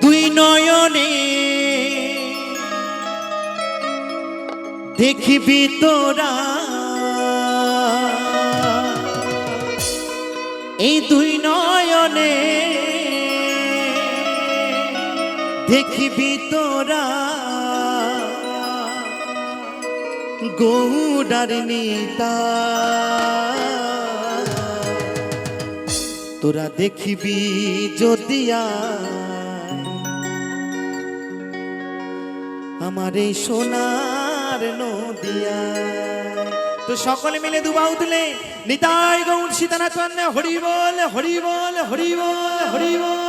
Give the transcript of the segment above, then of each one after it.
দুই নয়নে দেখিবি তোরা, এই দুই নয়নে দেখিবি তোরা গৌড়ার নিতা। তোরা দেখিবি যদি আমার এই সোনার নদিয়া। তো সকলে মিলে দুবাহু তুলে নিতাই গৌর সীতানাথ হরি বল হরি বল হরি বল হরি বল।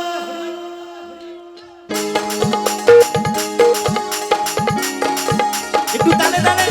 একটু তালে তালে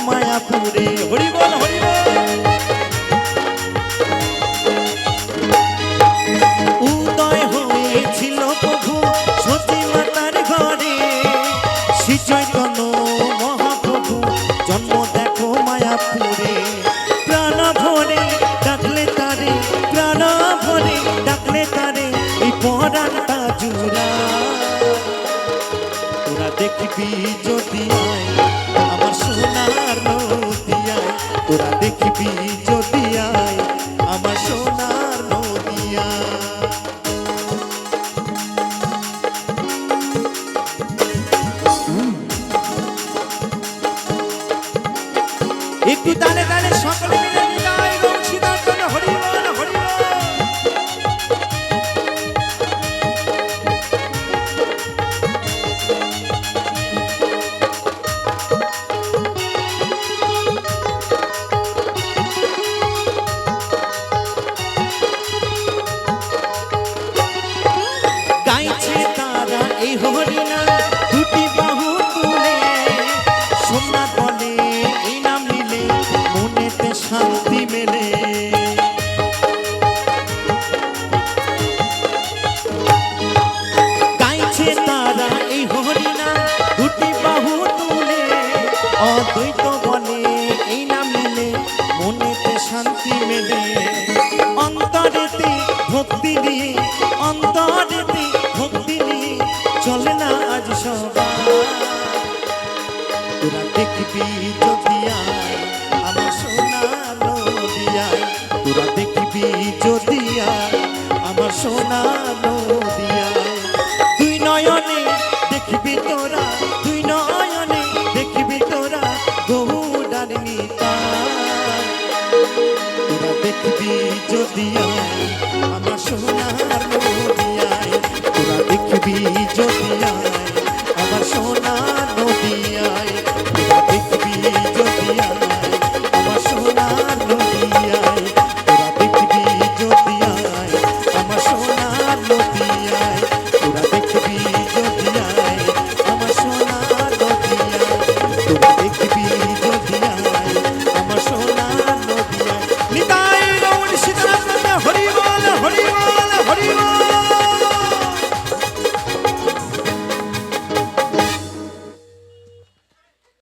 মায়াপুরে হরি বল হরি বল। উদয় হয়েছিল প্রভু সতী মাতার ঘরে, শ্রী চৈতন্য মহাপ্রভু জন্ম দেখো মায়াপুরে। প্রাণ ভরে ডাকলে তারে, প্রাণ ভরে ডাকলে তারে, এই পরাণটা জুড়া। তোরা দেখবি যদি আমার সোনার নদিয়ায়, তোরা দেখবি যদি আমার সোনার নদিয়া। একটু তালে তালে সকলে মিলে নিতাই গৌর সীতানাথ হরি বল হরি বল। গাইছে তারা এই হরিনাম দুটি বাহু তুলে, সোমনাথ বলে এই নাম নিলে মনেতে শান্তি মেলে। গাইছে তারা এই হরিনাম দুটি বাহু তুলে, অদ্বৈত বলে এই নাম নিলে মনেতে শান্তি মেলে। অন্তরেতে ভক্তি নিয়ে, অন্তরেতে ভক্তি নিয়ে চলে না আজ সবাই। তোরা দেখবি যদি আমার সোনার নদিয়ায়, তোরা দেখবি যদি আমার সোনার নদিয়ায়। দুই নয়নে দেখবি তোরা, দুই নয়নে দেখবি তোরা গৌড়ার নিতা। তোরা দেখবি যদি আমার সোনার নদিয়া।